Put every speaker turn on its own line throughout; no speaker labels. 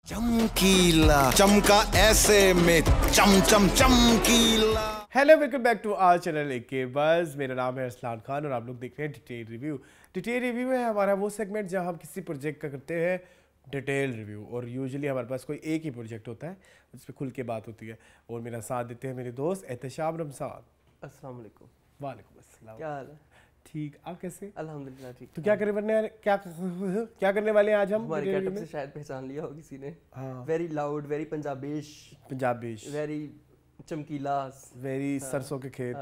चमकीला चमका ऐसे में चम चम Chamkila.
Hello welcome back to our channel AK buzz. मेरा नाम है अरसलान खान और आप लोग देख रहे हैं डिटेल रिव्यू। डिटेल रिव्यू है हमारा वो सेगमेंट जहां हम किसी प्रोजेक्ट का करते हैं डिटेल रिव्यू, और यूजुअली हमारे पास कोई एक ही प्रोजेक्ट होता है उस पर खुल के बात होती है। और मेरा साथ देते हैं मेरे दोस्त एहतशाम रमज़ान।
अस्सलाम वालेकुम।
वालेकुम अस्सलाम।
क्या हाल है?
ठीक, आप कैसे?
अल्हम्दुलिल्लाह ठीक।
तो क्या करने वाले हैं आज हम?
हमारे गेटअप से शायद पहचान लिया हो किसी ने।
हाँ,
वेरी लाउड, वेरी पंजाबीश, वेरी चमकीला,
वेरी सरसों के खेत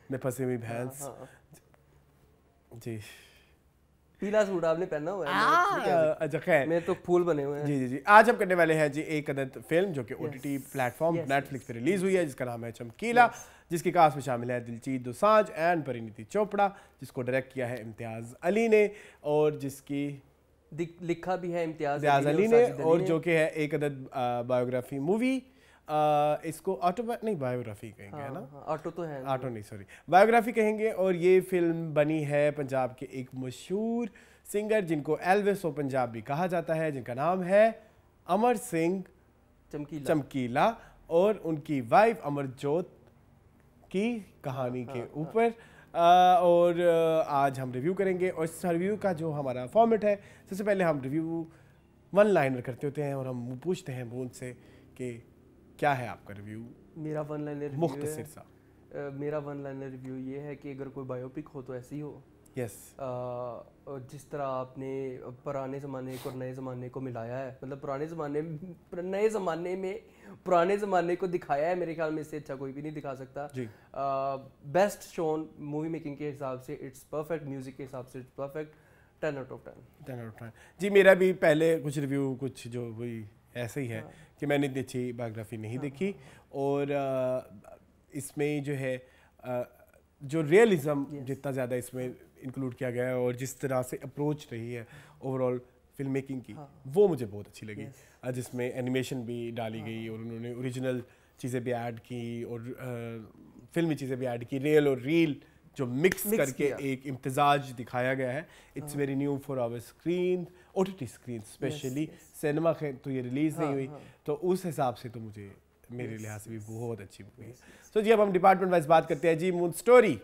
में फंसी हुई भैंस। जी,
पीला सूट आपने पहना हुआ है।
अच्छा खैर,
मेरे तो फूल बने हुए हैं।
जी जी जी। आज हम करने वाले हैं जी एक अदद फिल्म जो कि ओटीटी प्लेटफॉर्म नेटफ्लिक्स पे रिलीज हुई है, जिसका नाम है चमकीला, जिसकी कास्ट में शामिल है दिलजीत दोसांझ एंड परिणीति चोपड़ा, जिसको डायरेक्ट किया है इम्तियाज़ अली ने, और जिसकी
लिखा भी है इम्तियाज़
अली ने, और जो कि है एक अदद बायोग्राफी मूवी। इसको ऑटो नहीं बायोग्राफी कहेंगे, है ना?
ऑटो तो है,
ऑटो नहीं सॉरी, बायोग्राफी कहेंगे। और ये फिल्म बनी है पंजाब के एक मशहूर सिंगर जिनको एल्विस ऑफ पंजाब भी कहा जाता है, जिनका नाम है अमर सिंह चमकीला, और उनकी वाइफ अमरजोत की कहानी के ऊपर। और आज हम रिव्यू करेंगे, और इस रिव्यू का जो हमारा फॉर्मेट है, सबसे पहले हम रिव्यू वन लाइनर करते होते हैं और हम पूछते हैं उनसे कि क्या है आपका रिव्यू।
मेरा वन लाइनर
मुख्तसर सा
मेरा वन लाइनर रिव्यू ये है कि अगर कोई बायोपिक हो तो ऐसी हो।
यस,
जिस तरह आपने पुराने ज़माने को नए ज़माने को मिलाया है, मतलब पुराने ज़माने को दिखाया है, मेरे ख्याल में इससे अच्छा कोई भी नहीं दिखा सकता
जी।
बेस्ट शोन मूवी मेकिंग के हिसाब से इट्स परफेक्ट, म्यूज़िक के हिसाब से इट्स परफेक्ट, 10 आउट ऑफ 10
जी। मेरा भी पहले कुछ रिव्यू कुछ जो हुई ऐसे ही है कि मैंने इतनी अच्छी बायोग्राफी नहीं देखी, और इसमें जो है जो रियलिज्म जितना ज़्यादा इसमें इंक्लूड किया गया है, और जिस तरह से अप्रोच रही है ओवरऑल फिल्म मेकिंग की, वो मुझे बहुत अच्छी लगी। जिसमें एनिमेशन भी डाली गई, और उन्होंने ओरिजिनल चीज़ें भी ऐड की, और फिल्मी चीज़ें भी ऐड की, रियल और रील जो मिक्स करके एक इम्तिजाज दिखाया गया है। It's very new for our screen, OTT screen specially. Cinema तो ये रिलीज़ नहीं हुई, तो उस हिसाब से तो मुझे मेरे लिहाज से भी बहुत अच्छी मूवी है। तो जी अब हम डिपार्टमेंट वाइज बात करते हैं। जी, मून स्टोरी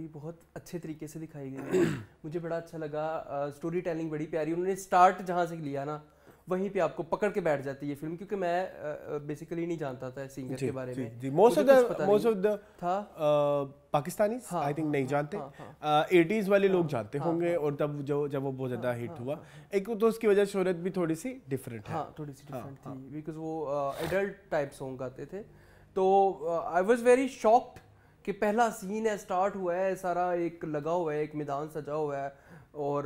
बहुत अच्छे तरीके से दिखाई गई है। मुझे बड़ा अच्छा लगा, स्टोरी टेलिंग बड़ी प्यारी। उन्होंने स्टार्ट जहाँ से लिया ना, वहीं पे आपको पकड़ के बैठ जाती है फिल्म, क्योंकि मैं बेसिकली नहीं जानता था सिंगर के बारे में।
मोस्ट ऑफ द था पाकिस्तानी आई थिंक नहीं जानते, 80s वाले लोग जानते होंगे, और तब जब वो बहुत ज़्यादा हिट हुआ, एक तो उसकी वजह शोहरत भी थोड़ी सी डिफरेंट है।
थोड़ी सी डिफरेंट थी, बिकॉज वो एडल्ट टाइप सॉन्ग गाते थे। तो आई वॉज वेरी शॉक्ड कि पहला सीन है, स्टार्ट हुआ है, सारा एक लगा हुआ है, एक मैदान सजा हुआ है, और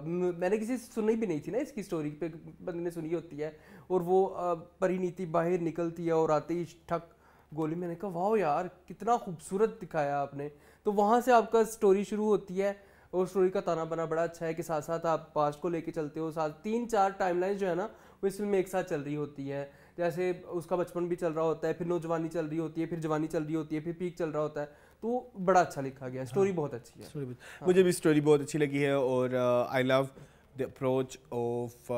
मैंने किसी से सुनी भी नहीं थी ना इसकी स्टोरी, पे बंदे ने सुनी होती है, और वो परिणीति बाहर निकलती है और आते ही ठक गोली। मैंने कहा वाह यार कितना खूबसूरत दिखाया आपने। तो वहाँ से आपका स्टोरी शुरू होती है, और स्टोरी का ताना बना बड़ा अच्छा है कि साथ साथ आप पास्ट को लेके चलते हो, साथ 3-4 टाइमलाइन जो है ना वो इस फिल्म में एक साथ चल रही होती है। जैसे उसका बचपन भी चल रहा होता है, फिर नौजवानी चल रही होती है, फिर जवानी चल रही होती है, फिर पीक चल रहा होता है। तो बड़ा अच्छा लिखा गया, स्टोरी बहुत अच्छी है।
मुझे भी स्टोरी बहुत अच्छी लगी है, और I love the approach of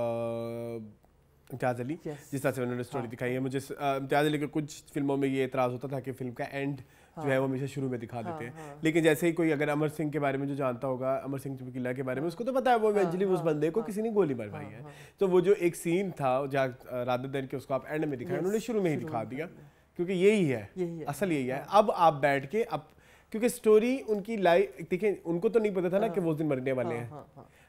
Imtiaz Ali, जिस तरह से उन्होंने स्टोरी दिखाई है। मुझे इम्तियाज़ अली के कुछ फिल्मों में ये एतराज़ होता था कि फिल्म का एंड जो है वो हमेशा शुरू में दिखा देते हैं, लेकिन जैसे ही कोई अगर अमर सिंह के बारे में जो जानता होगा, अमर सिंह चमकीला के बारे में, उसको तो पता है वो इवेंचुअली उस बंदे को किसी ने गोली मारवाई है। तो वो जो एक सीन था जहाँ रादर देन के उसको आप एंड में दिखाया, उन्होंने शुरू में ही दिखा दिया, क्योंकि यही है असल, यही है। अब आप बैठ के अब, क्योंकि स्टोरी उनकी लाइफ, देखिए उनको तो नहीं पता था ना कि वो दिन मरने वाले हैं।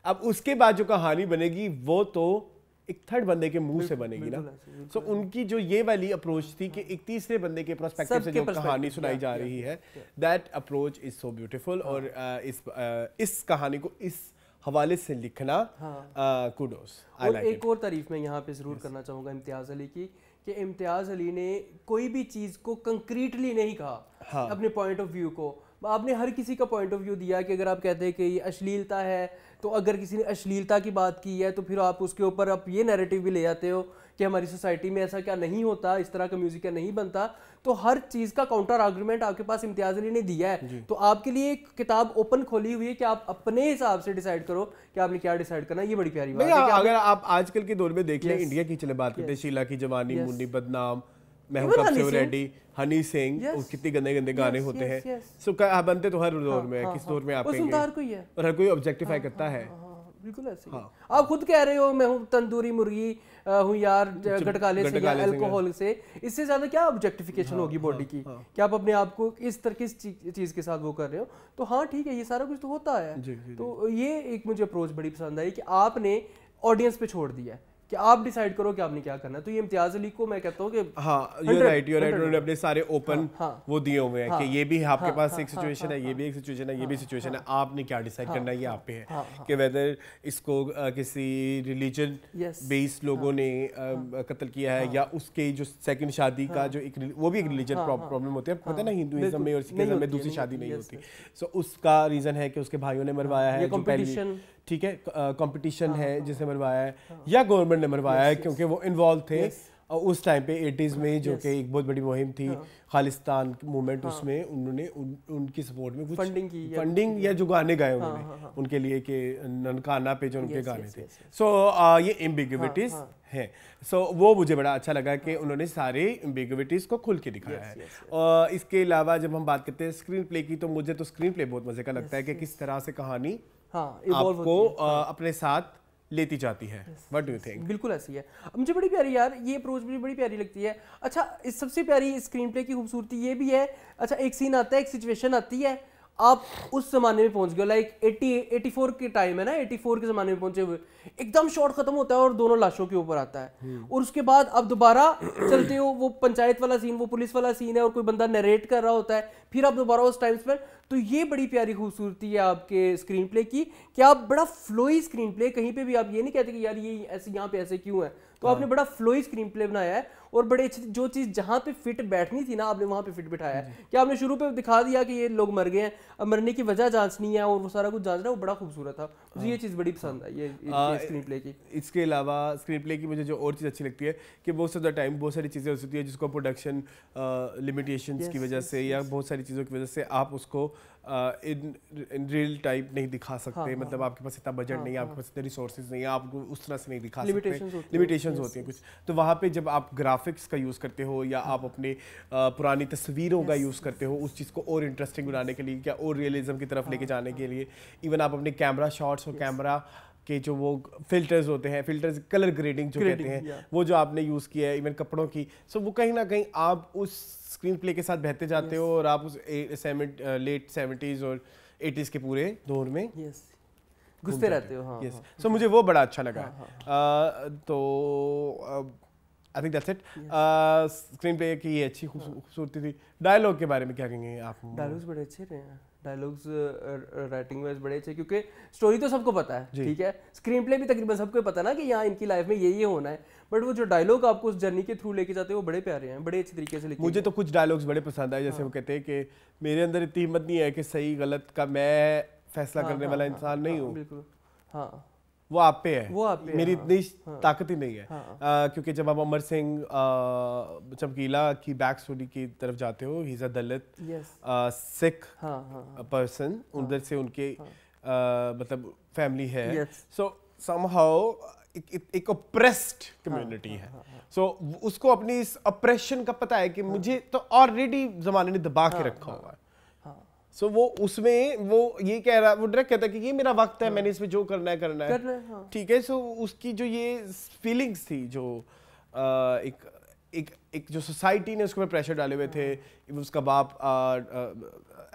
अब उसके बाद जो कहानी बनेगी वो तो एक थर्ड बंदे के मुंह से बनेगी ना। सो उनकी जो ये वाली अप्रोच थी कि एक तीसरे बंदे के पर्सपेक्टिव से जो कहानी सुनाई जा रही है, that approach is so beautiful. और इस कहानी को इस हवाले से लिखना, कुडोस।
और एक और तारीफ मैं यहाँ पे जरूर करना चाहूँगा इम्तियाज़ अली की, कि इम्तियाज़ अली ने कोई भी चीज़ को कंक्रीटली नहीं कहा अपने पॉइंट ऑफ व्यू को। आपने हर किसी का पॉइंट ऑफ व्यू दिया कि अगर आप कहते हैं कि ये अश्लीलता है, तो अगर किसी ने अश्लीलता की बात की है तो फिर आप उसके ऊपर आप ये नैरेटिव भी ले आते हो कि हमारी सोसाइटी में ऐसा क्या नहीं होता, इस तरह का म्यूजिक क्या नहीं बनता। तो हर चीज़ का काउंटर आर्गुमेंट आपके पास इम्तियाज़ अली ने दिया है, तो आपके लिए एक किताब ओपन खोली हुई है कि आप अपने हिसाब से डिसाइड करो कि आपने क्या डिसाइड करना है। ये बड़ी प्यारी बात है।
अगर आप आजकल के दौर में देख लें, इंडिया की चले बात करते हैं, शीला की जवानी, मुन्नी बदनाम, मैं हूं कब से रेडी, हनी सिंह, कितने गंदे गंदे गाने होते हैं। सो बनते तो हर दौर में, किस दौर में आप
हर कोई है
और हर कोई ऑब्जेक्टिफाई करता है।
बिल्कुल ऐसे ही आप खुद कह रहे हो मैं हूँ तंदूरी मुर्गी हूँ यार गटकाले से या अल्कोहल से, इससे ज्यादा क्या ऑब्जेक्टिफिकेशन होगी बॉडी की कि आप अपने आप को इस तरह किस चीज के साथ वो कर रहे हो। तो हाँ ठीक है, ये सारा कुछ तो होता है। तो ये एक मुझे अप्रोच बड़ी पसंद आई कि आपने ऑडियंस पे छोड़ दिया है कि आप डिसाइड करो कि आपने क्या करना है। तो ये इम्तियाज अली को मैं कहता हूँ कि
you're right, उन्होंने अपने सारे ओपन वो दिए हुए हैं कि ये भी आपके पास एक सिचुएशन है, ये भी एक सिचुएशन है, ये भी सिचुएशन है, आपने क्या डिसाइड करना है ये आप पे है कि वेदर इसको किसी रिलीजन बेस्ड लोगों ने कत्ल किया है या उसके जो सेकंड शादी का जो एक वो भी एक रिलीजन प्रॉब्लम होती है, पता है ना, हिंदुइज्म में और सिखिज्म में दूसरी शादी नहीं होती। सो उसका रीजन है कि उसके भाइयों ने मरवाया है, जो पहली ठीक है कंपटीशन है जिसने मरवाया है या गवर्नमेंट ने मरवाया है, क्योंकि वो इन्वॉल्व थे उस टाइम पे 80s में, जो कि एक बहुत बड़ी मुहिम थी खालिस्तान मूवमेंट, उसमें उन्होंने उनकी सपोर्ट में कुछ फंडिंग या जो गाने गाए उन्होंने उनके लिए कि ननकाना पे जो उनके गाने थे। सो ये एम्बिग्विटीज है। सो वो मुझे बड़ा अच्छा लगा कि उन्होंने सारे एम्बिग्विटीज को खुल के दिखाया है। और इसके अलावा जब हम बात करते हैं स्क्रीन प्ले की, तो मुझे तो स्क्रीन प्ले बहुत मजे का लगता है कि किस तरह से कहानी आपको अपने साथ लेती जाती है। What do you think?
बिल्कुल ऐसी है। मुझे बड़ी प्यारी यार ये अप्रोच मुझे बड़ी प्यारी लगती है। अच्छा, इस सबसे प्यारी स्क्रीन प्ले की खूबसूरती ये भी है, अच्छा एक सीन आता है, एक सिचुएशन आती है, आप उस जमाने में पहुंच गए, लाइक 84 के टाइम है ना, 84 के जमाने में पहुंचे हुए, एकदम शॉट खत्म होता है और दोनों लाशों के ऊपर आता है, और उसके बाद अब दोबारा चलते हो, वो पंचायत वाला सीन, वो पुलिस वाला सीन है और कोई बंदा नरेट कर रहा होता है, फिर आप दोबारा उस टाइम पर। तो ये बड़ी प्यारी खूबसूरती है आपके स्क्रीन प्ले की कि आप बड़ा फ्लोई स्क्रीन प्ले, कहीं पे भी आप ये नहीं कहते कि यार ये ऐसे यहाँ पे ऐसे क्यों है, तो आपने बड़ा फ्लोई स्क्रीन प्ले बनाया है और बड़े अच्छी जो चीज़ जहाँ पे फिट बैठनी थी ना आपने वहाँ पे फिट बिठाया है कि आपने शुरू पे दिखा दिया कि ये लोग मर गए हैं, अब मरने की वजह जांचनी है और वो सारा कुछ जांचना है, वो बड़ा खूबसूरत था। मुझे ये चीज़ बड़ी पसंद है ये स्क्रीन प्ले की।
इसके अलावा स्क्रीन प्ले की मुझे जो और चीज़ अच्छी लगती है कि बहुत सारा टाइम बहुत सारी चीज़ें होती है जिसको प्रोडक्शन लिमिटेशंस की वजह से या बहुत सारी चीज़ों की वजह से आप उसको इन रियल टाइप नहीं दिखा सकते। मतलब आपके पास इतना बजट नहीं है, आपके पास इतने रिसोर्सेज नहीं है, आपको उस तरह से नहीं दिखा सकते, लिमिटेशंस होती हैं कुछ। तो वहाँ पे जब आप ग्राफिक्स का यूज़ करते हो या आप अपने पुरानी तस्वीरों का यूज़ करते हो उस चीज़ को और इंटरेस्टिंग बनाने के लिए, क्या और रियलिज्म की तरफ लेके जाने के लिए, इवन आप अपने कैमरा शॉट्स और कैमरा के जो वो फिल्टर्स होते हैं, फिल्टर्स कलर ग्रेडिंग जो कहते हैं, वो जो आपने यूज़ किया है इवन कपड़ों की, सो वो कहीं ना कहीं आप उस स्क्रीन प्ले के साथ बहते जाते हो और आप उस लेट 70s और 80s के पूरे दौर में
घुसते रहते हो।
सो मुझे वो बड़ा अच्छा लगा। तो I think that's it. Screen play की ये अच्छी खूबसूरती थी। डायलॉग के बारे में क्या कहेंगे आप?
डायलॉग्स बड़े अच्छे रहे हैं, डायलॉग्स राइटिंग वाइज बड़े अच्छे, क्योंकि स्टोरी तो सबको पता है, ठीक है, स्क्रीन प्ले भी तकरीबन सबको पता ना कि यहाँ इनकी लाइफ में ये होना है, बट वो जो डायलॉग आपको उस जर्नी के थ्रू लेके जाते हैं वो बड़े प्यारे हैं, बड़े अच्छे तरीके से लिखे।
मुझे तो कुछ डायलॉग्स बड़े पसंद आए, जैसे वो कहते हैं कि मेरे अंदर इतनी हिम्मत नहीं है कि सही गलत का मैं फैसला करने वाला इंसान नहीं हूँ।
बिल्कुल, हाँ,
वो आप पे है,
वो आप पे
मेरी इतनी ताकत ही नहीं है। क्योंकि जब आप अमर सिंह चमकीला की बैक स्टोरी की तरफ जाते हो, he is a Dalit Sikh person, उधर से उनके मतलब फैमिली है, सो समहाउ एक ऑप्रेस्ड कम्युनिटी है, सो उसको अपनी इस ऑप्रेशन का पता है कि मुझे तो ऑलरेडी जमाने ने दबा के रखा हुआ है। सो वो उसमें वो ये कह रहा, वो डायरेक्ट कहता है कि ये मेरा वक्त है, मैंने इसमें जो करना है, ठीक है। सो उसकी जो ये फीलिंग्स थी, जो एक जो सोसाइटी ने उसके ऊपर प्रेशर डाले हुए थे, उसका बाप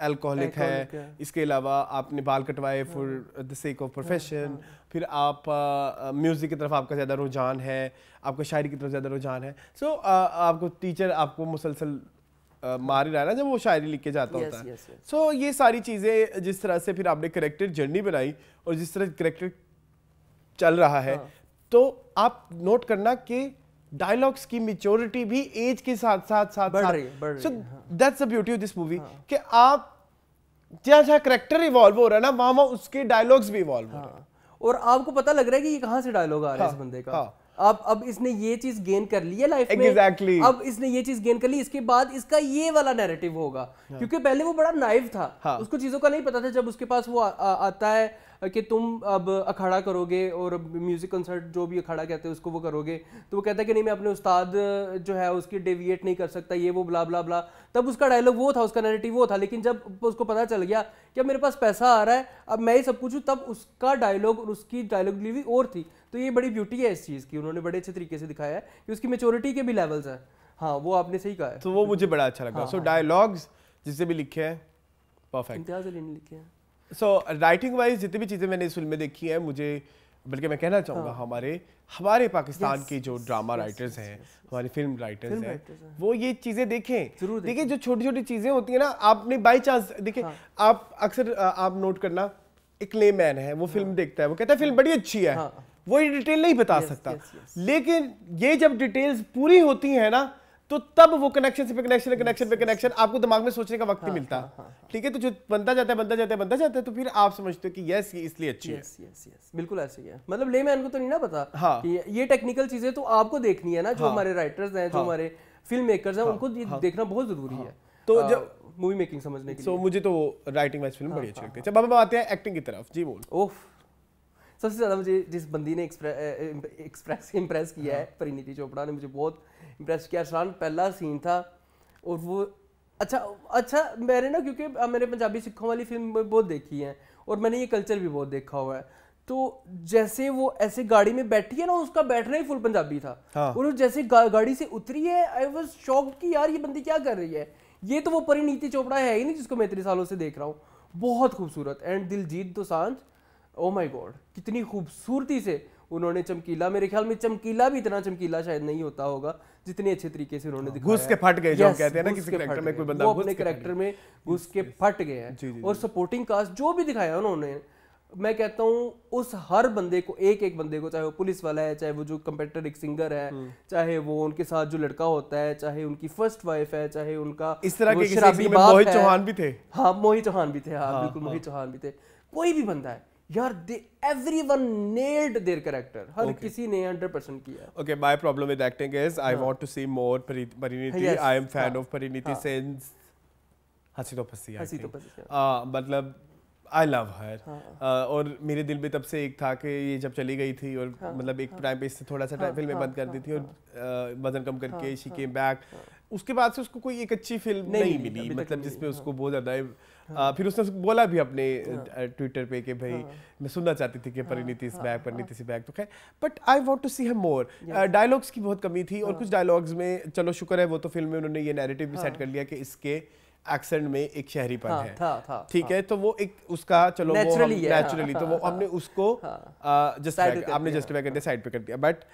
अल्कोहलिक है, इसके अलावा आपने बाल कटवाए for the sake of profession, फिर आप म्यूजिक की तरफ आपका ज़्यादा रुझान है, आपको शायरी की तरफ ज़्यादा रुझान है, सो आपको टीचर आपको मुसलसल मार ही रहा है ना जब वो शायरी लिख के जाता होता है। सो ये सारी चीज़ें जिस तरह से फिर आपने करेक्टर जर्नी बनाई और जिस तरह करेक्टर चल रहा है, तो आप नोट करना कि डायलॉग्स की मैच्योरिटी भी एज के साथ बढ़ रही है। So that's the beauty of this movie कि आप जहाँ करेक्टर इवॉल्व हो रहा है ना, वहाँ उसके डायलॉग्स भी इवॉल्व हो रहे हैं।
और आपको पता लग रहा है कि ये कहाँ से डायलॉग आ रहा है इस बंदे का। अब इसने ये चीज गेन कर ली है लाइफ में।
Exactly.
अब इसने ये चीज गेन कर ली, इसके बाद इसका ये वाला नैरेटिव होगा। क्योंकि पहले वो बड़ा नाइव था, उसको चीजों का नहीं पता था। जब उसके पास वो आता है कि तुम अब अखाड़ा करोगे और म्यूजिक कंसर्ट जो भी अखाड़ा कहते हैं उसको वो करोगे, तो वो कहता है कि नहीं मैं अपने उस्ताद जो है उसकी डेविएट नहीं कर सकता, ये वो ब्ला ब्ला ब्ला। तब उसका डायलॉग वो था, उसका नैरेटिव वो था। लेकिन जब उसको पता चल गया कि अब मेरे पास पैसा आ रहा है, अब मैं ही सब कुछ हूँ, तब उसका डायलॉग और उसकी डायलॉग डिलीवरी और थी। तो ये बड़ी ब्यूटी है इस चीज़ की, उन्होंने बड़े अच्छे तरीके से दिखाया है कि उसकी मेच्योरिटी के भी लेवल्स हैं। हाँ, वो आपने सही कहा है,
तो वो मुझे बड़ा अच्छा लगा। सो डायलॉग्स जिससे भी लिखे हैं परफेक्ट,
इम्तियाज अली ने लिखे हैं।
सो राइटिंग वाइज जितनी भी चीज़ें मैंने इस फिल्म में देखी है, मुझे बल्कि मैं कहना चाहूँगा हमारे पाकिस्तान के जो ड्रामा राइटर्स हैं, हमारे फिल्म राइटर्स हैं, वो ये चीज़ें देखें। देखिए जो छोटी छोटी चीज़ें होती हैं ना, आपने बाई चांस देखिए, आप अक्सर आप नोट करना, एक लेमैन है, वो फिल्म देखता है, वो कहता है फिल्म बड़ी अच्छी है, वो ये डिटेल नहीं बता सकता। लेकिन ये जब डिटेल्स पूरी होती हैं ना, तो तब वो कनेक्शन पे कनेक्शन आपको दिमाग में सोचने का वक्त नहीं मिलता। ठीक है, तो जो बनता जाता है, तो फिर आप समझते हो कि यस ये इसलिए अच्छी है।
बिल्कुल ऐसे ही है। मतलब लेमैन को तो नहीं ना पता कि ये टेक्निकल चीजें तो आपको देखनी है ना, जो हमारे राइटर्स हैं, जो हमारे फिल्म मेकर्स हैं, उनको देखना बहुत जरूरी है
तो जब
मूवी मेकिंग समझने के लिए।
मुझे तो राइटिंग वाइज फिल्म बड़ी अच्छी लगती है। जब अब हम आते हैं एक्टिंग की तरफ, जी बोल।
ओफ, सबसे ज़्यादा मुझे जिस बंदी ने इम्प्रेस किया है, परिणीति चोपड़ा ने मुझे बहुत इम्प्रेस किया। अरसलान पहला सीन था और वो अच्छा मैंने ना, क्योंकि मैंने पंजाबी सिखों वाली फिल्म बहुत देखी है और मैंने ये कल्चर भी बहुत देखा हुआ है। तो जैसे वो ऐसे गाड़ी में बैठी है ना, उसका बैठना ही फुल पंजाबी था। और जैसे गाड़ी से उतरी है, आई वाज शॉक्ड कि यार ये बंदी क्या कर रही है। ये तो वो परिणीति चोपड़ा है ही नहीं जिसको मैं इतने सालों से देख रहा हूँ। बहुत खूबसूरत। And Diljit Dosanjh, oh my God, कितनी खूबसूरती से उन्होंने चमकीला, मेरे ख्याल में चमकीला भी इतना चमकीला शायद नहीं होता होगा जितने अच्छे तरीके से उन्होंने दिखाया।
घुस के फट गए, जो कहते हैं ना किसी कैरेक्टर में कोई बंदा
अपने कैरेक्टर में घुस के फट गए हैं। और सपोर्टिंग कास्ट जो भी दिखाया उन्होंने, मैं कहता हूँ उस हर बंदे को, एक बंदे को, चाहे वो पुलिस वाला है, चाहे वो जो कंपेटिटर एक सिंगर है, चाहे वो उनके साथ जो लड़का होता है, चाहे उनकी फर्स्ट वाइफ है, चाहे उनका
इस तरह के शराबी बाप है। मोहित चौहान भी थे।
हाँ, मोहित चौहान भी थे। हाँ, बिल्कुल मोहित चौहान भी थे। कोई भी बंदा है यार, everyone nailed their character. हर किसी ने 100% किया।
Okay, my problem with acting is I want to see more Pariniti. I am fan of Pariniti since हंसी तो पसी। मतलब I love her. और मेरे दिल में तब से एक था कि ये जब चली गई थी और मतलब एक टाइम पे इससे थोड़ा सा फिल्में बंद कर दी थी और वजन कम करके she came back. उसके बाद से उसको कोई एक अच्छी फिल्म नहीं मिली, मतलब जिसमें उसको बहुत ज़्यादा फिर उसने बोला भी अपने ट्विटर पे कि भाई मैं सुनना चाहती थी कि Parineeti is back, Parineeti is back. तो खैर, but I want to see her more. Dialogues की बहुत कमी थी और कुछ डायलॉग्स में, चलो शुक्र है वो तो फिल्म में उन्होंने ये नैरेटिव भी सेट कर लिया कि इसके एक्सेंट में एक शहरीपन है। ठीक है, तो वो एक उसका चलो नेचुरली तो वो हमने उसको आपने जस्टिफाई कर दिया, साइड पे कर दिया। बट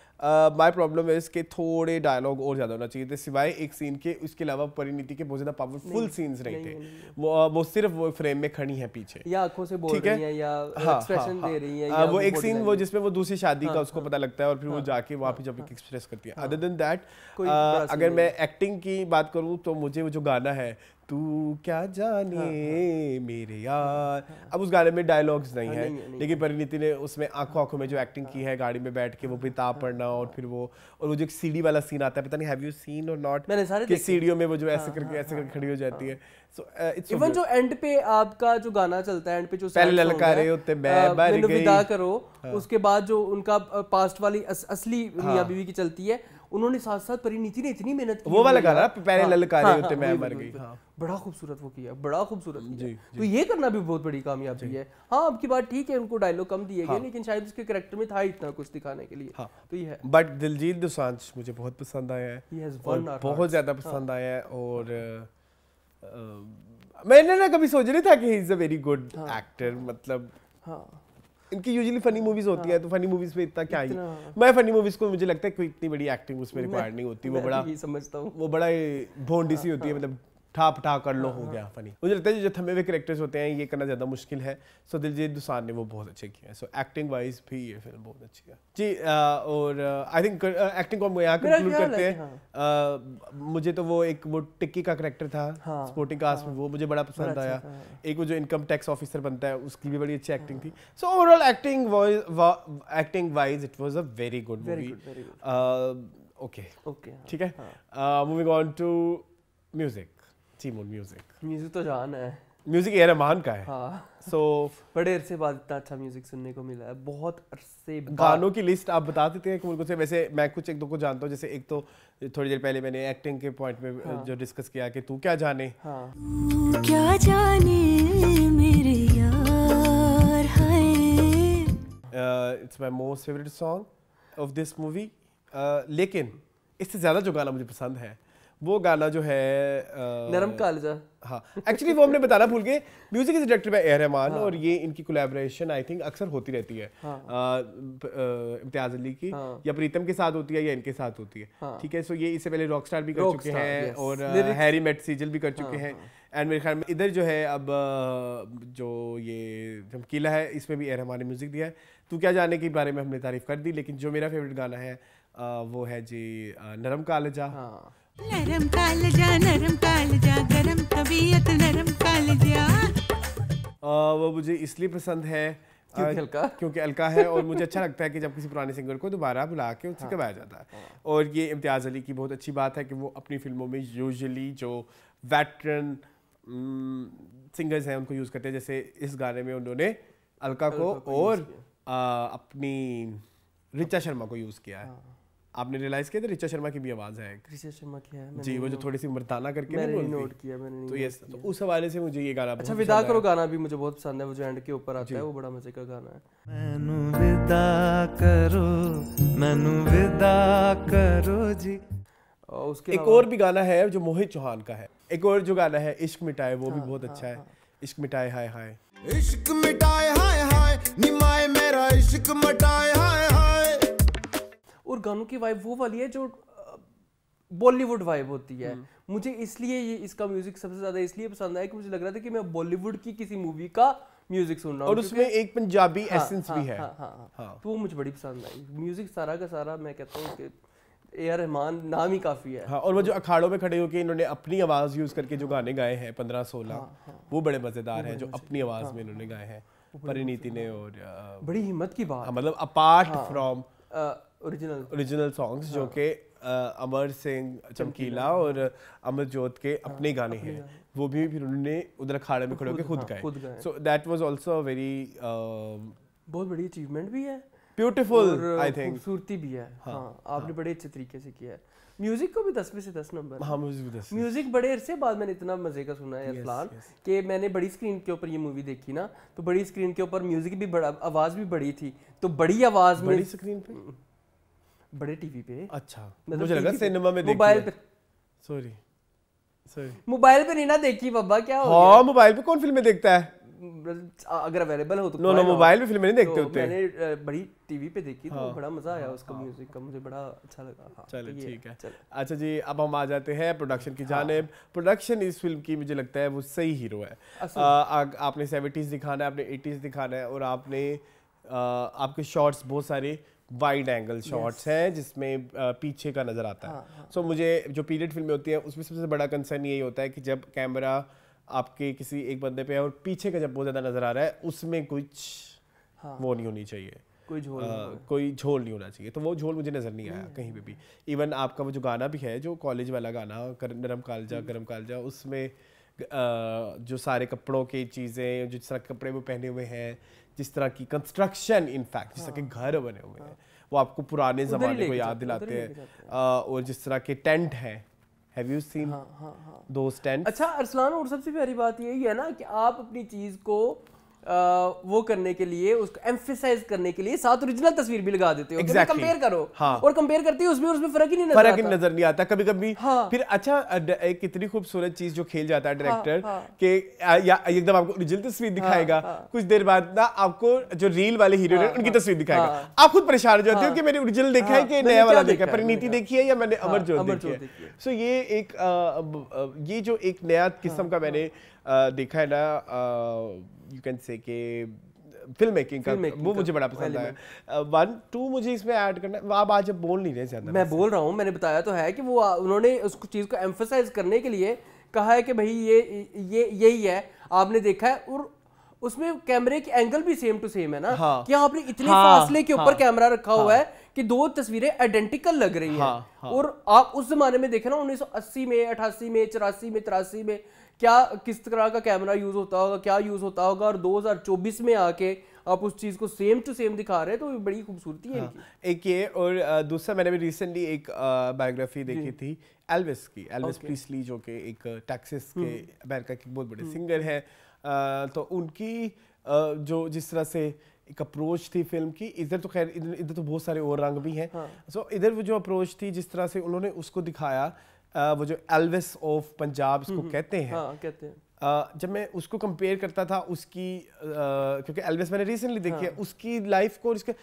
माय प्रॉब्लम इज कि थोड़े डायलॉग और ज्यादा होना चाहिए थे, सिवाय एक सीन के। उसके अलावा परिणीति के बहुत ज्यादा पावरफुल सीन्स नहीं थे। वो सिर्फ वो फ्रेम में खड़ी है पीछे,
या आंखों से बोल रही है या एक्सप्रेशन दे रही है।
वो एक सीन वो जिसमें वो दूसरी शादी का उसको पता लगता है और फिर वो जाके वहाँ पे जब एक्सप्रेस करती है। अदर देन दैट, अगर मैं एक्टिंग की बात करूँ तो मुझे वो जो गाना है तू क्या जाने मेरे यार, अब उस गाने में डायलॉग्स नहीं है, लेकिन परिणीति ने उसमें आंखों में जो एक्टिंग की है, गाड़ी में बैठ के वो किताब पढ़ना और फिर वो जो एक सीढ़ी वाला सीन आता है, पता नहीं हैव यू सीन और नॉट, कि सीढ़ियों में वो जो ऐसे करके खड़ी हो जाती है। सो इट्स
इवन जो एंड पे आपका जो गाना चलता है, एंड पे जो
पहले ललकारे होते मैं मर गई,
विदा करो, उसके बाद जो उनका पास्ट वाली असली मियां बीवी की चलती है, उन्होंने साथ साथ परिणीति ने इतनी मेहनत की,
वो वाला गाना पहले ललकारे होते मैं मर गई,
बड़ा खूबसूरत वो किया, बड़ा खूबसूरत किया। तो ये करना भी बहुत बड़ी कामयाबी है। हाँ, आपकी बात ठीक है, उनको डायलॉग कम दिए गए, लेकिन शायद उसके कैरेक्टर में था इतना कुछ दिखाने के लिए। तो ये है।
बट दिलजीत दोसांझ मुझे बहुत पसंद आया है, बहुत ज्यादा पसंद आया है। और मैंने ना कभी सोच नहीं था कि he is a very good actor. मतलब इनकी यूजुअली फनी मूवीज होती है, तो फनी मूवीज में इतना क्या ही, मैं फनी मूवीज को मुझे लगता है कोई इतनी बड़ी एक्टिंग उसमें रिक्वायर्ड नहीं होती। वो बड़ा समझता हूँ, वो बड़ा भोंडी सी होती है, मतलब ठा कर लो हो गया फनी। मुझे लगता है जो थमे हुए कैरेक्टर्स होते हैं ये करना ज़्यादा मुश्किल है। सो दिलजीत दोसांझ ने वो बहुत अच्छे किए हैं। सो एक्टिंग वाइज भी ये फिल्म बहुत अच्छी है जी। और आई थिंक एक्टिंग को हम यहाँ कंक्लूड करते हैं। मुझे तो वो एक वो टिक्की का कैरेक्टर था स्पोर्टिंग कास्ट में, वो मुझे बड़ा पसंद आया। एक वो जो इनकम टैक्स ऑफिसर बनता है उसकी भी बड़ी अच्छी एक्टिंग थी। So overall acting wise it was a very good movie. Okay ठीक है। Moving on to music. Music
तो जान है,
म्यूजिक ए रहमान का है। सो
बड़े अरसे बाद इतना अच्छा म्यूजिक सुनने को मिला है, बहुत अरसे बाद।
गानों की लिस्ट आप बता देते हैं कि मुझको से, वैसे मैं कुछ एक दो को जानता हूँ। जैसे एक तो थोड़ी देर पहले मैंने एक्टिंग के पॉइंट में जो डिस्कस किया कि तू क्या जाने,
क्या जाने मेरे यार है।
It's my most favourite song of this movie. लेकिन इससे ज़्यादा जो गाना मुझे पसंद है वो गाना जो है
नरम कालजा।
हाँ एक्चुअली वो हमने बताना भूल गए। म्यूजिक इज डायरेक्टेड बाय ए रहमान और ये इनकी कोलैबोरेशन आई थिंक अक्सर होती रहती है। इम्तियाज अली की या प्रीतम के साथ होती है या इनके साथ होती है। ठीक है। सो ये इससे पहले रॉकस्टार भी कर चुके हैं और हैरी मेट सीजल भी कर चुके हैं। एंड मेरे ख्याल में इधर जो है अब जो ये चमकीला है इसमें भी ए रहमान ने म्यूजिक दिया है। तू क्या जाने के बारे में हमने तारीफ कर दी, लेकिन जो मेरा फेवरेट गाना है वो है जी नरम कालजा।
नरम कालजा गरम तबीयत नरम कालजा।
वो मुझे इसलिए पसंद है क्योंकि अलका है और मुझे अच्छा लगता है कि जब किसी पुराने सिंगर को दोबारा बुला के उससे करवाया जाता है। और ये इम्तियाज़ अली की बहुत अच्छी बात है कि वो अपनी फिल्मों में यूजुअली जो वेटरन सिंगर्स हैं उनको यूज़ करते हैं। जैसे इस गाने में उन्होंने अलका को और अपनी ऋचा शर्मा को यूज़ किया है। आपने रियलाइज किया था ऋचा शर्मा की भी आवाज़ है।
ऋचा शर्मा की है
जी, वो जो थोड़ी सी मर्दाना करके
मैंने नोट किया मैंने।
तो यस, तो उस हवाले से मुझे ये गाना
अच्छा विदा करो गाना भी मुझे बहुत पसंद है। वो जो एंड के ऊपर आता है वो बड़ा मजे का गाना है।
मैनू विदा करो जी।
उसके
एक और भी गाना है जो मोहित चौहान का है। एक और जो गाना है इश्क मिटाए, वो भी बहुत अच्छा है। इश्क मिटाए हाय हाय,
इश्क मिटाए हाय हाय, निमाए मेरा इश्क मिटाए हाय हाय।
और गानों की वाइब वो वाली है जो बॉलीवुड वाइब होती है। मुझे इसलिए ये इसका म्यूजिक सबसे ज्यादा इसलिए पसंद आया कि मुझे लग रहा था कि मैं बॉलीवुड की किसी मूवी का म्यूजिक सुन रहा हूँ
और उसमें एक पंजाबी एसेंस भी है।
तो वो मुझे बड़ी पसंद आई। म्यूजिक सारा का सारा मैं कहता हूँ कि ए आर रहमान नाम ही काफी है।
हाँ, और वो जो अखाड़ों में खड़े होकर इन्होंने अपनी आवाज यूज करके जो गाने गाए हैं 15-16 वो बड़े मजेदार हैं, जो अपनी आवाज में इन्होंने गाए हैं परिणीति ने। और
बड़ी हिम्मत की बात,
मतलब अपार्ट फ्रॉम
ओरिजिनल
सॉन्ग्स जो कि अमर सिंह चमकीला और अमरजोत के अपने गाने हैं, वो भी फिर उन्होंने उधर अखाड़े में खड़े होकर खुद गाए। So that was also very
बहुत बड़ी अचीवमेंट भी है,
ब्यूटीफुल आई थिंक,
खूबसूरती भी है। हाँ, आपने बड़े अच्छे तरीके से किया है। म्यूजिक को भी 10 में से 10 नंबर।
हाँ, म्यूजिक
बड़े अरसे बाद मैंने इतना मजे का सुना है अरसलान कि मैंने बड़ी स्क्रीन के ऊपर ये मूवी देखी ना, तो बड़ी स्क्रीन के ऊपर म्यूजिक भी बड़ा, आवाज भी बड़ी थी, तो बड़ी आवाज में
बड़ी स्क्रीन पे,
बड़े टीवी पे।
अच्छा, मुझे लगा सिनेमा में देखी,
मोबाइल पे।
सॉरी
मोबाइल पे नहीं ना देखी बाबा, क्या हो गया?
हाँ, मोबाइल पे कौन फिल्में देखता है?
अगर अवेलेबल हो तो।
नो, मोबाइल पे फिल्में नहीं देखते होते।
मैंने बड़ी टीवी पे देखी तो बड़ा मजा आया उसका, म्यूजिक का मुझे बड़ा अच्छा लगा।
चलो ठीक है। अच्छा जी, अब हम आ जाते हैं प्रोडक्शन की जानिब। प्रोडक्शन इस फिल्म की मुझे लगता है वो सही हीरो है। आपने 70s दिखाना है, आपने 80s दिखाना है, और आपने आपके शॉट्स बहुत सारे वाइड एंगल शॉट्स हैं जिसमें पीछे का नजर आता है। सो मुझे जो पीरियड फिल्में होती हैं उसमें सबसे बड़ा कंसर्न यही होता है कि जब कैमरा आपके किसी एक बंदे पे है और पीछे का जब बहुत ज़्यादा नज़र आ रहा है उसमें कुछ वो नहीं होनी चाहिए, कोई झोल नहीं होना चाहिए। तो वो झोल मुझे नज़र नहीं आया कहीं पे भी। इवन आपका वो जो गाना भी है, जो कॉलेज वाला गाना नरम कालजा गरम कालजा, उसमें जो सारे कपड़ों की चीज़ें, जिस तरह के कपड़े वो पहने हुए हैं, जिस तरह की कंस्ट्रक्शन, इनफैक्ट जिस तरह के घर बने हुए हैं वो आपको पुराने ज़माने को याद दिलाते हैं। और जिस तरह के टेंट हैं, Have you seen those tents?
अच्छा अरसलान, और सबसे प्यारी बात यही है ना कि आप अपनी चीज़ को वो करने के लिए, उसको एम्फेसाइज करने के लिए साथ ओरिजिनल तस्वीर भी लगा देते हो।
Exactly.
कंपेयर करो।
हाँ।
और कंपेयर करते हो उसमें फर्क ही नहीं नजर आता।
नजर नहीं आता कभी कभी।
हाँ।
फिर अच्छा एक कितनी खूबसूरत चीज जो खेल जाता है डायरेक्टर
हाँ।
कि या एकदम आपको ओरिजिनल तस्वीर दिखाएगा, कुछ देर बाद ना आपको जो रील वाले हीरो हैं उनकी तस्वीर दिखाएगा, आप खुद परेशान हो जाते हो कि मैंने ओरिजिनल देखा है कि नया वाला देखा है, परिणीति देखी है या मैंने अमरजोत देखी है। सो ये एक ये जो एक नया किस्म का मैंने देखा है ना, यू कैन से कि फिल्म मेकिंग का, वो मुझे बड़ा पसंद आया। 1 2 मुझे इसमें ऐड करना है। आप आज बोल नहीं रहे ज्यादा।
मैं बोल रहा हूँ, मैंने बताया तो है कि वो उन्होंने उस चीज को एम्फसाइज करने के लिए कहा है कि भाई ये यही है, आपने देखा है। और उसमें कैमरे की एंगल भी सेम टू सेम है ना।
हाँ।
कि आपने इतने फासले के ऊपर कैमरा रखा हुआ है कि 2 तस्वीरें आइडेंटिकल लग रही हैं। और आप उस जमाने में देखे ना 1980 में, 88 में, 84 में, 83 में क्या किस तरह का कैमरा यूज होता होगा, क्या यूज होता होगा, और 2024 में आके आप उस चीज को सेम टू सेम दिखा रहे हैं, तो बड़ी खूबसूरती है इनकी।
एक ये, और दूसरा मैंने भी रिसेंटली एक बायोग्राफी देखी थी एल्विस की, एल्विस प्रीस्ली जो कि एक टेक्सास के अमेरिका के बहुत बड़े सिंगर हैं। तो उनकी जो जिस तरह से एक अप्रोच थी फिल्म की, इधर तो खैर इधर तो बहुत सारे और रंग भी हैं। सो इधर वो जो अप्रोच थी, जिस तरह से उन्होंने उसको दिखाया, वो जो एल्विस ऑफ पंजाब इसको कहते हैं।
हाँ, कहते हैं।
जब मैं उसको कंपेयर करता था उसकी, क्योंकि एल्विस मैंने रिसेंटली देखी है, उसकी लाइफ को इसके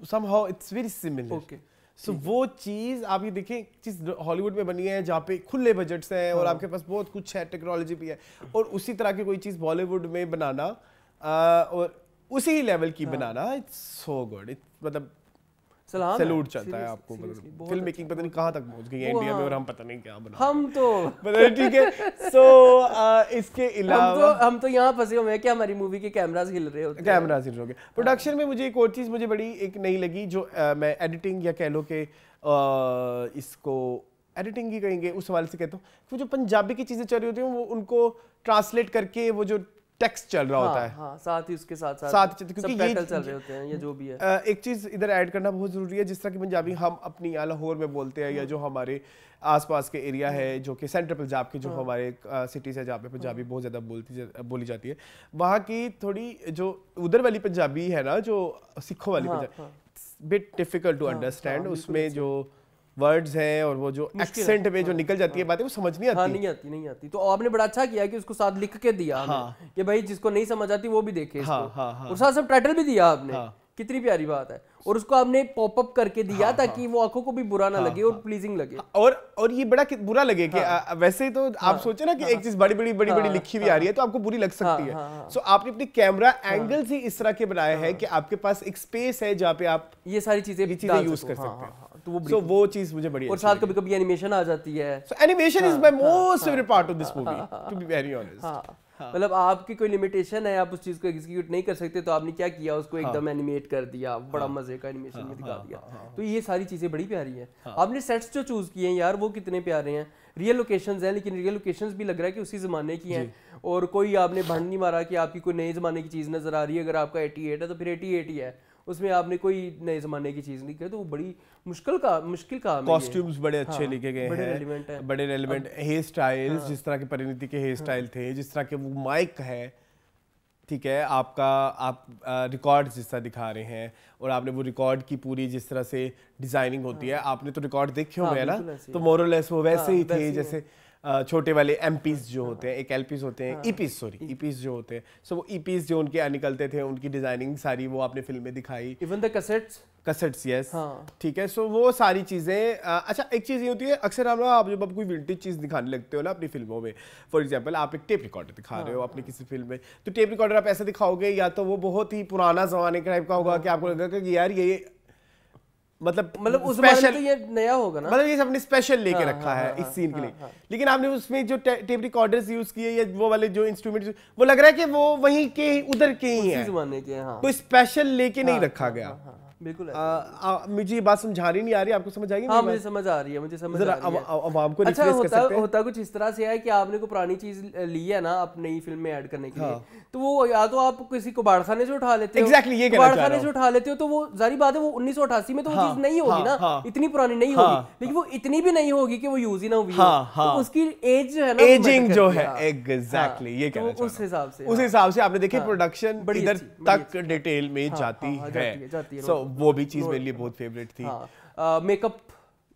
समहाउ इट्स वेरी सिमिलर। सो वो चीज़ आप ये देखें, चीज़ हॉलीवुड में बनी है जहाँ पे खुले बजट्स हैं और आपके पास बहुत कुछ है, टेक्नोलॉजी भी है, और उसी तरह की कोई चीज़ बॉलीवुड में बनाना और उसी लेवल की बनाना, इट्स सो गुड। मतलब सैल्यूट चलता है आपको। मतलब फिल्म मेकिंग पता नहीं कहाँ तक पहुंच गई है इंडिया में, और हम पता नहीं क्या बना,
हम तो
ठीक है। सो इसके अलावा
हम तो यहाँ फंसे हुए हैं कि हमारी मूवी के कैमरास हिल रहे होते हैं।
कैमरास हिल रहे होंगे। प्रोडक्शन में मुझे एक और चीज़ मुझे बड़ी एक नई लगी, जो मैं एडिटिंग या कह लो कि इसको एडिटिंग ही कहेंगे, उस हवाले से कहता हूँ, वो जो पंजाबी की चीज़ें चल रही होती हैं वो उनको ट्रांसलेट करके वो जो टेक्स्ट चल रहा होता है,
हाँ, साथ ही उसके साथ
क्योंकि ये
चल रहे होते हैं, ये जो भी है।
एक चीज़ इधर ऐड करना बहुत ज़रूरी है, जिस तरह की पंजाबी हम अपनी या लाहौर में बोलते हैं, या जो हमारे आसपास के एरिया है, जो कि सेंट्रल पंजाब के जो हमारे सिटीज़ है जहाँ पे पंजाबी बहुत ज़्यादा बोली जाती है, वहाँ की थोड़ी जो उधर वाली पंजाबी है ना, जो सिखों वाली Punjabi, bit difficult to understand. उसमें जो वर्ड्स हैं और वो जो एक्सेंट में जो निकल जाती है बातें, वो समझ नहीं आती।
नहीं आती। तो आपने बड़ा अच्छा किया कि उसको साथ लिख के दिया कि भाई जिसको नहीं समझ आती वो भी देखे इसको। और साथ सब टाइटल भी दिया आपने, कितनी प्यारी बात है। और उसको आपने पॉप अप करके दिया ताकि वो आंखों को भी बुरा ना लगे और प्लीजिंग लगे।
और ये बड़ा बुरा लगे कि वैसे तो आप सोचे ना कि एक चीज बड़ी बड़ी लिखी हुई आ रही है तो आपको बुरी लग सकती है। सो आपने अपने कैमरा एंगल्स ही इस तरह के बनाए हैं कि आपके पास एक स्पेस है जहाँ पे आप
ये सारी चीजें
यूज कर सकते हैं। तो वो चीज मुझे बड़ी,
और साथ कभी-कभी एनिमेशन आ जाती है।
So animation is my most favourite part of this movie, to be very honest.
मतलब आपकी कोई लिमिटेशन है, आप उस चीज को एग्जीक्यूट नहीं कर सकते, तो आपने क्या किया, उसको एकदम एनिमेट कर दिया, बड़ा मजे का एनिमेशन में दिखा दिया। तो ये सारी चीजें बड़ी प्यारी हैं। आपने सेट्स जो चूज किए हैं यार, वो कितने प्यारे हैं। रियल लोकेशंस हैं, लेकिन रियल लोकेशंस भी लग रहा है कि उसी जमाने की हैं। और कोई आपने भंड नहीं मारा कि आपकी कोई नए जमाने की चीज नजर आ रही है। अगर आपका 88 है तो फिर 88 ही है, उसमें आपने कोई नए जमाने की चीज नहीं की, तो वो बड़ी मुश्किल काम है।
कॉस्ट्यूम्स बड़े अच्छे लिखे गए हैं, बड़े रेलेवेंट हेयर स्टाइल्स, जिस तरह के परिणीति के हेयर स्टाइल थे, जिस तरह के वो माइक है, ठीक है, आप रिकॉर्ड जिस तरह दिखा रहे हैं, और आपने वो रिकॉर्ड की पूरी जिस तरह से डिजाइनिंग होती है, आपने तो रिकॉर्ड देखे हुए हैं ना, तो मोरलेस वो वैसे ही थे जैसे छोटे वाले एमपीज जो होते हैं, एक एलपीज होते हैं, ईपीज जो होते हैं। सो वो ईपीज जो उनके निकलते थे, उनकी डिजाइनिंग सारी वो आपने फिल्म में दिखाई।
इवन द कैसेट्स
यस, ठीक है। सो वो सारी चीज़ें अच्छा, एक चीज़ ये होती है, अक्सर आप जब कोई विंटेज चीज़ दिखाने लगते हो ना अपनी फिल्मों में, फॉर एग्जांपल आप एक टेप रिकॉर्डर दिखा रहे हो अपनी किसी फिल्म में, तो टेप रिकॉर्डर आप ऐसा दिखाओगे या तो वो बहुत ही पुराना जमाने के टाइप का होगा कि आपको लगेगा कि यार ये मतलब
उस स्पेशल तो ये नया होगा ना,
मतलब ये सबने स्पेशल लेके रखा है इस सीन के लिए। लेकिन आपने उसमें जो टेप रिकॉर्डर्स यूज किए या वो वाले जो इंस्ट्रूमेंट्स, वो लग रहा है कि वो वहीं के उधर के ही हैं,
जमाने के।
कोई स्पेशल लेके नहीं रखा गया।
बिल्कुल
मुझे ये बात समझानी नहीं आ रही, आपको समझ आएगी?
हाँ मुझे समझ आ रही है, मुझे समझ आ रही है।
आवाम को
अच्छा
रिप्लेस कर सकते हैं।
होता कुछ इस तरह से है कि आपने कोई पुरानी चीज ली है ना आप नई फिल्म में ऐड करने के लिए, तो वो या तो आप किसी कबाड़खाने से उठा लेते हो,
Exactly, ये कहना चाह रहा
कबाड़खाने
हूँ।
से उठा लेते हो तो वो जारी बात है वो 1988 में तो वो चीज नहीं होगी ना, इतनी पुरानी नहीं होगी, लेकिन वो इतनी भी नहीं होगी कि वो यूज ही ना हुई हो, तो उसकी एज जो है ना
एजिंग जो है, एग्जैक्टली ये कहना चाह रहा हूँ।
उस
हिसाब से आपने देखी प्रोडक्शन इधर तक डिटेल में जाती है, सो वो भी चीज मेरे लिए बहुत फेवरेट थी।
Makeup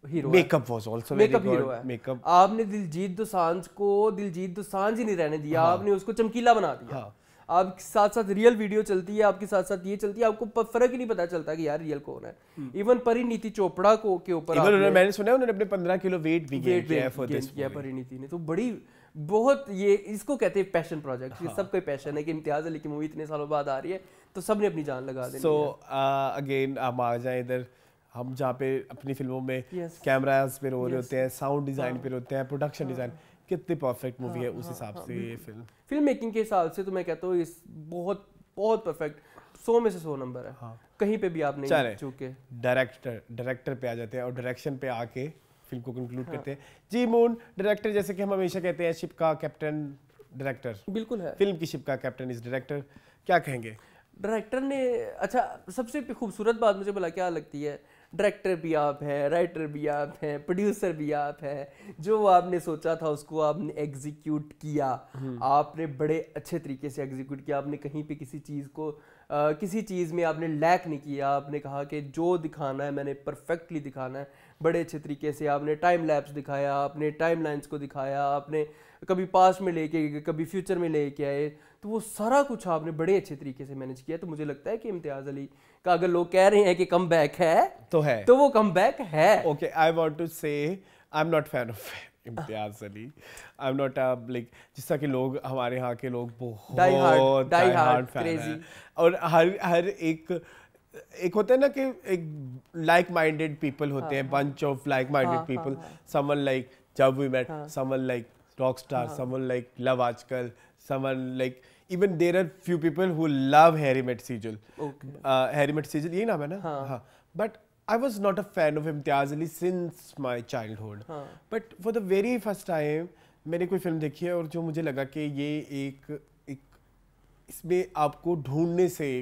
hero,
makeup was also
makeup hero है।
मेकअप
आपने दिलजीत दोसांझ को दिलजीत दोसांझ ही नहीं रहने दिया, आपने उसको चमकीला बना दिया। आपके साथ साथ रियल वीडियो चलती है, आपके साथ साथ ये चलती है, आपको फर्क ही नहीं पता चलता कि यार रियल कौन है। इवन परिणीति चोपड़ा को के ऊपर
मैंने सुना उन्होंने अपने 15 किलो वेट भी गेन किया है फॉर दिस
किया परिणीति ने, तो बड़ी बहुत ये इसको कहते हैं पैशन प्रोजेक्ट। ये सबका पैशन है कि इम्तियाज अली की मूवी इतने सालों बाद आ रही है तो सबने अपनी जान लगा देनी है।
सो अगेन हम आ जाए इधर, हम जहाँ पे अपनी फिल्मों में कैमरास पे रो रहे होते हैं, साउंड डिजाइन पे होते हैं, प्रोडक्शन डिजाइन, कितनी परफेक्ट मूवी है उस हिसाब से ये फिल्म
मेकिंग के हिसाब से तो मैं कहता हूँ इस बहुत बहुत परफेक्ट, 100 में से 100 नंबर है। कहीं पे भी आप नहीं चूके।
डायरेक्टर पे आ जाते हैं और डायरेक्शन पे आके फिल्म को कंक्लूड करते हैं। जी मून डायरेक्टर, जैसे कि हम हमेशा कहते हैं शिप का कैप्टन डायरेक्टर,
बिल्कुल है,
फिल्म की शिप का कैप्टन इज डायरेक्टर, क्या कहेंगे?
डायरेक्टर ने अच्छा सबसे खूबसूरत बात मुझे भला क्या लगती है, डायरेक्टर भी आप हैं, राइटर भी आप हैं, प्रोड्यूसर भी आप हैं, जो आपने सोचा था उसको आपने एग्जीक्यूट किया, आपने बड़े अच्छे तरीके से एग्जीक्यूट किया, आपने कहीं पे किसी चीज़ को किसी चीज़ में आपने लैक नहीं किया, आपने कहा कि जो दिखाना है मैंने परफेक्टली दिखाना है, बड़े अच्छे तरीके से आपने टाइम लैप्स दिखाया, आपने टाइम लाइन्स को दिखाया, आपने कभी पास्ट में लेके गए कभी फ्यूचर में लेके आए, तो वो सारा कुछ आपने बड़े अच्छे तरीके से मैनेज किया। तो मुझे लगता है कि इम्तियाज़ अली का अगर लोग कह रहे हैं कि कम बैक है तो वो कम बैक है।
ओके, आई वांट टू से I am not fan of Imtiaz Ali, I am not like जिस तरह के लोग हमारे यहाँ के लोग बहुत डाई हार्ड फैन हैं, और हर एक होता है ना कि एक लाइक माइंडेड पीपल होते हैं, bunch of like minded people, someone like Jab We Met, someone like Rockstar, someone like Love Aajkal, someone like even there are few people who love Harry Met Sejal. Okay. Harry Met Sejal यही नाम है ना? हाँ. But I was not a fan of Imtiaz Ali since my childhood. But for the very first time मैंने कोई film देखी है और जो मुझे लगा कि ये एक इसमें आपको ढूंढने से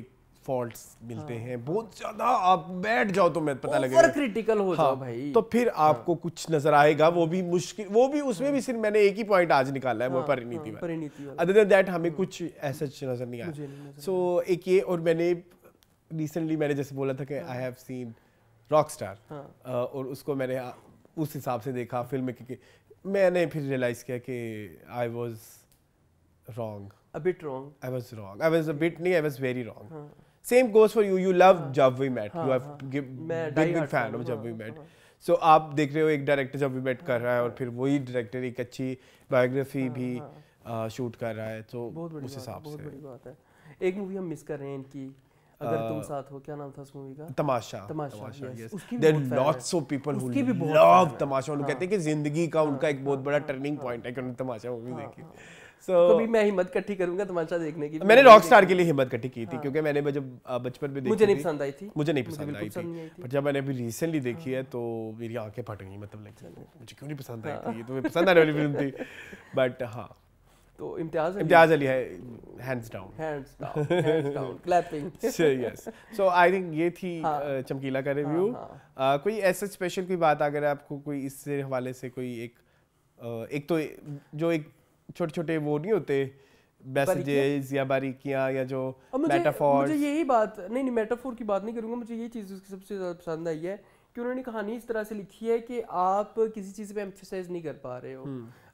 फॉल्ट्स मिलते हैं बहुत ज्यादा, आप बैठ जाओ तो मैं पता लगेगा,
ओवर क्रिटिकल हो जाओ भाई,
तो फिर आपको कुछ नजर आएगा, वो भी मुश्किल, वो भी उसमें भी सिर्फ मैंने एक ही पॉइंट आज निकाला है, वो परिणीति वाला, अदर देन दैट हमें कुछ ऐसा नजर नहीं आया। सो एक ये, और मैंने रिसेंटली मैंने जैसे बोला था कि आई हैव सीन रॉकस्टार, और उसको मैंने उस हिसाब से देखा फिल्म में, क्योंकि मैंने फिर रियलाइज किया कि I was wrong,
a bit wrong.
I was wrong. I was a bit नहीं, I was very wrong. Same goes for you. You love Jab We Met. You have big fan of Jab We Met. So आप देख रहे हो एक director जब We met कर रहा है और फिर वही डायरेक्टर एक अच्छी बायोग्राफी भी शूट कर रहा है, तो उस हिसाब से बहुत
बड़ी बात है। एक मूवी हम मिस कर रहे हैं इनकी, अगर तुम साथ हो, क्या नाम था उस मूवी का?
तमाशा।
yes.
There are lots of people who love तमाशा, उन्हें कहते हैं कि जिंदगी का उनका एक बहुत बड़ा टर्निंग पॉइंट है कि उन्होंने तमाशा मूवी देखी।
कभी मैं हिम्मत इकट्ठी करूंगा तमाशा देखने की।
मैंने रॉकस्टार के लिए हिम्मत इकट्ठी की थी, क्योंकि मैंने जब बचपन में देखी
मुझे नहीं पसंद आई थी,
मुझे नहीं पसंद आई थी, पर जब मैंने अभी रिसेंटली देखी है तो मेरी आंखें फट गई, मतलब मुझे क्यों नहीं पसंद आई थी, ये तो पसंद आने वाली फिल्म थी, बट हाँ
तो
इम्तियाज अली है hands down clapping. Yes, so I think ये थी चमकीला का रिव्यू। कोई ऐसा स्पेशल कोई बात अगर आपको कोई इससे हवाले से कोई एक तो जो एक छोटे छोटे वो नहीं होते मैसेजेस या बारीकियां या जो मेटाफोर्स,
मुझे यही बात नहीं मेटाफोर की बात नहीं करूंगा, मुझे ये चीज़ उसकी सबसे ज़्यादा पसंद आई है कि उन्होंने कहानी इस तरह से लिखी है कि आप किसी चीज़ पे एम्फसाइज नहीं कर पा रहे हो।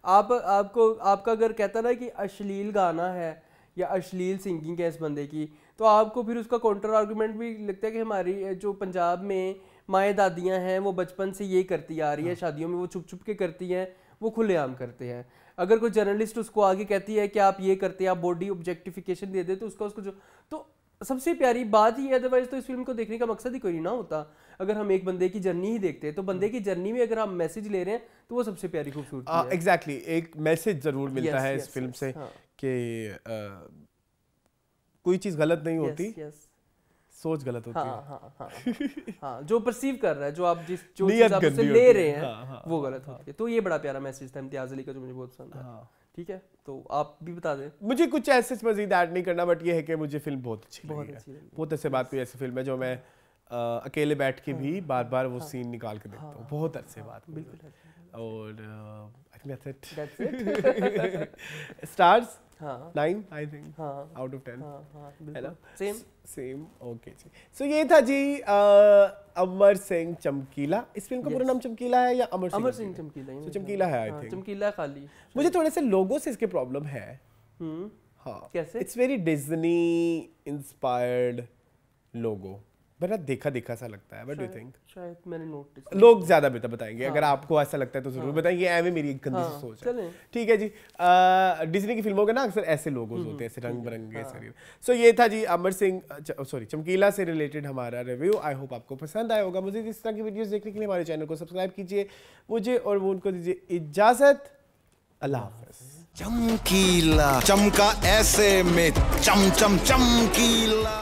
आपका अगर कहता ना कि अश्लील गाना है या अश्लील सिंगिंग है इस बंदे की, तो आपको फिर उसका काउंटर आर्गूमेंट भी लगता है कि हमारी जो पंजाब में माएँ दादियाँ हैं वो बचपन से ये करती आ रही है, शादियों में वो छुप छुप के करती हैं, वो खुलेआम करते हैं। अगर कोई जर्नलिस्ट उसको आगे कहती है कि आप ये करते हैं, आप बॉडी ऑब्जेक्टिफिकेशन दे दे, तो उसको जो तो सबसे प्यारी बात ही है, अदरवाइज तो इस फिल्म को देखने का मकसद ही कोई ना होता। अगर हम एक बंदे की जर्नी ही देखते हैं तो बंदे की जर्नी में अगर हम मैसेज ले रहे हैं तो वो सबसे प्यारी खूबसूरती है।
एग्जैक्टली, एक मैसेज जरूर मिलता है इस फिल्म से कि कोई चीज़ गलत नहीं होती, सोच गलत होती है।
हाँ, जो परसीव कर रहा है, जो आप जिस जो
नीयत
चीज़ आप उससे
गंदी
ले
होती
रहे
है।
हैं वो गलत होती है। तो ये बड़ा प्यारा मैसेज था इम्तियाज़ अली का जो मुझे बहुत पसंद है। ठीक है, तो आप भी बता दें।
मुझे कुछ ऐसे मजीद ऐड नहीं करना, बट ये है कि मुझे फिल्म बहुत अच्छी लगी है। बहुत ऐसे बात कोई ऐसी फिल्म है जो मैं अकेले बैठ के भी बार बार वो सीन निकाल के देखता हूँ, बहुत अच्छे बात।
बिल्कुल।
और I think that's it. Stars 9 I think out of 10। है ना? सेम ओके जी। सो ये था जी अमर सिंह चमकीला। इस फिल्म का पूरा नाम चमकीला है या अमर सिंह
चमकीला?
तो चमकीला है आई थिंक।
चमकीला खाली।
मुझे थोड़े से लोगों से इसके प्रॉब्लम है। हाँ,
कैसे?
इट्स वेरी डिज्नी इंस्पायर्ड लोगो, बड़ा देखा सा लगता है। What do you think?
शायद मैंने नोटिस।
लोग ज्यादा बेहतर बताएंगे। अगर आपको ऐसा लगता है तो जरूर बताइए। ऐਵੇਂ मेरी एक गंदी सी सोच है। ठीक है जी। डिज्नी की फिल्मों के ना अक्सर ऐसे लोगोज होते हैं, ऐसे रंग बिरंगे शरीर। सो ये था जी अमर सिंह चमकीला से रिलेटेड हमारा रिव्यू। आई होप आपको पसंद आया होगा। मुझे इस तरह की वीडियोस देखने के लिए हमारे चैनल को सब्सक्राइब कीजिए। मुझे और वो उनको दीजिए इजाजत। अल्लाह हाफ़िज़।
चमकीला चमका ऐसे में चमकीला।